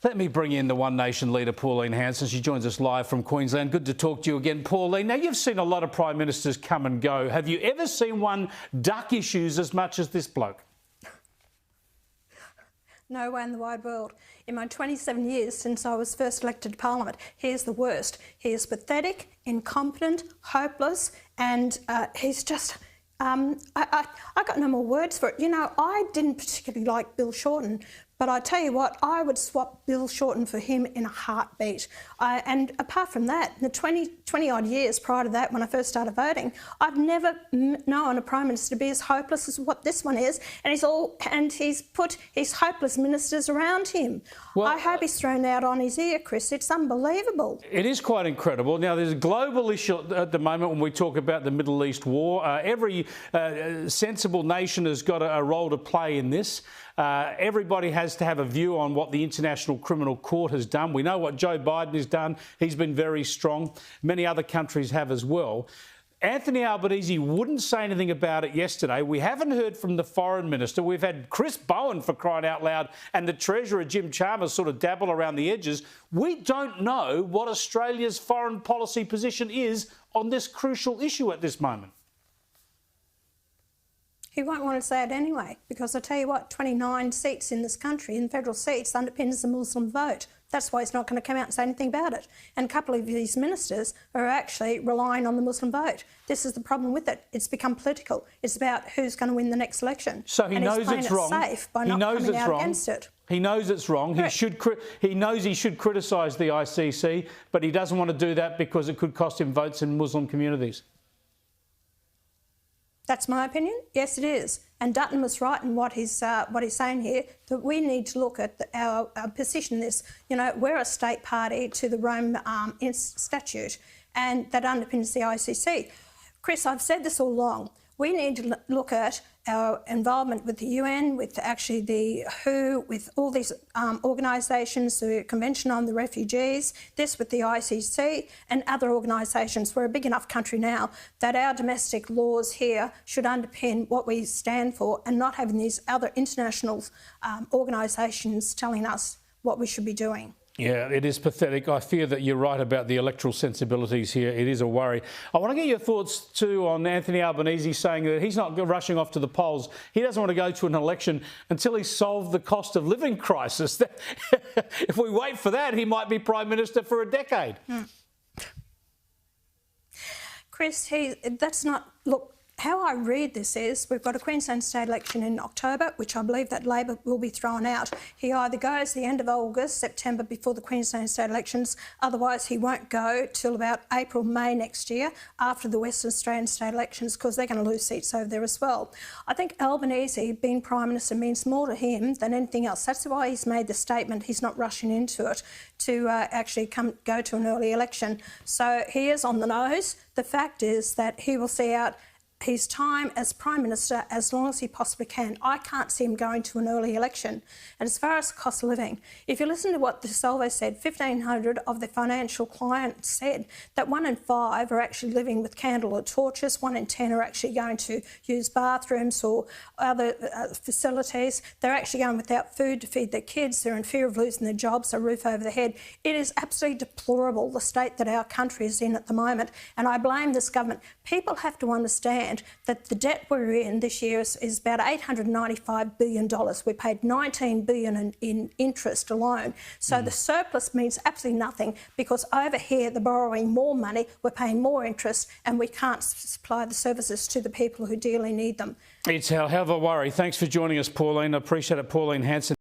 Let me bring in the One Nation leader, Pauline Hanson. She joins us live from Queensland. Good to talk to you again, Pauline. Now, you've seen a lot of Prime Ministers come and go. Have you ever seen one duck issues as much as this bloke? No way in the wide world. In my 27 years since I was first elected to Parliament, he is the worst. He is pathetic, incompetent, hopeless, and he's just... I got no more words for it. You know, I didn't particularly like Bill Shorten, but I tell you what, I would swap Bill Shorten for him in a heartbeat. And apart from that, the 20 odd years prior to that, when I first started voting, I've never known a Prime Minister to be as hopeless as what this one is. And he's put his hopeless ministers around him. Well, I hope he's thrown out on his ear, Chris. It's unbelievable. It is quite incredible. Now, there's a global issue at the moment when we talk about the Middle East war. Every sensible nation has got a role to play in this. Everybody has to have a view on what the International Criminal Court has done. We know what Joe Biden has done. He's been very strong. Many other countries have as well. Anthony Albanese wouldn't say anything about it yesterday. We haven't heard from the Foreign Minister. We've had Chris Bowen, for crying out loud, and the Treasurer, Jim Chalmers, sort of dabble around the edges. We don't know what Australia's foreign policy position is on this crucial issue at this moment. He won't want to say it anyway, because I tell you what, 29 seats in this country, in federal seats, underpins the Muslim vote. That's why he's not going to come out and say anything about it. And a couple of these ministers are actually relying on the Muslim vote. This is the problem with it. It's become political. It's about who's going to win the next election. So he knows it's wrong. Safe by not coming out against it. He knows it's wrong. He knows he should criticise the ICC, but he doesn't want to do that because it could cost him votes in Muslim communities. That's my opinion. Yes, it is. And Dutton was right in what he's saying here, that we need to look at our position in this. You know, we're a state party to the Rome Statute, and that underpins the ICC. Chris, I've said this all along. We need to look at our involvement with the UN, with actually the WHO, with all these organisations, the Convention on the Refugees, this with the ICC and other organisations. We're a big enough country now that our domestic laws here should underpin what we stand for, and not having these other international organisations telling us what we should be doing. Yeah, it is pathetic. I fear that you're right about the electoral sensibilities here. It is a worry. I want to get your thoughts too on Anthony Albanese saying that he's not rushing off to the polls. He doesn't want to go to an election until he's solved the cost of living crisis. If we wait for that, he might be Prime Minister for a decade. Chris, that's not... Look, how I read this is we've got a Queensland state election in October, which I believe that Labor will be thrown out. He either goes the end of August, September, before the Queensland state elections. Otherwise, he won't go till about April, May next year, after the Western Australian state elections, because they're going to lose seats over there as well. I think Albanese being Prime Minister means more to him than anything else. That's why he's made the statement he's not rushing into it to actually go to an early election. So he is on the nose. The fact is that he will see out his time as Prime Minister as long as he possibly can. I can't see him going to an early election. And as far as cost of living, if you listen to what the survey said, 1,500 of the financial clients said that 1 in 5 are actually living with candle or torches, 1 in 10 are actually going to use bathrooms or other facilities. They're actually going without food to feed their kids. They're in fear of losing their jobs, a roof over their head. It is absolutely deplorable, the state that our country is in at the moment. And I blame this government. People have to understand that the debt we're in this year is about $895 billion. We paid $19 billion in interest alone. So the surplus means absolutely nothing, because over here they're borrowing more money, we're paying more interest, and we can't supply the services to the people who dearly need them. It's a hell of a worry. Thanks for joining us, Pauline. I appreciate it, Pauline Hanson.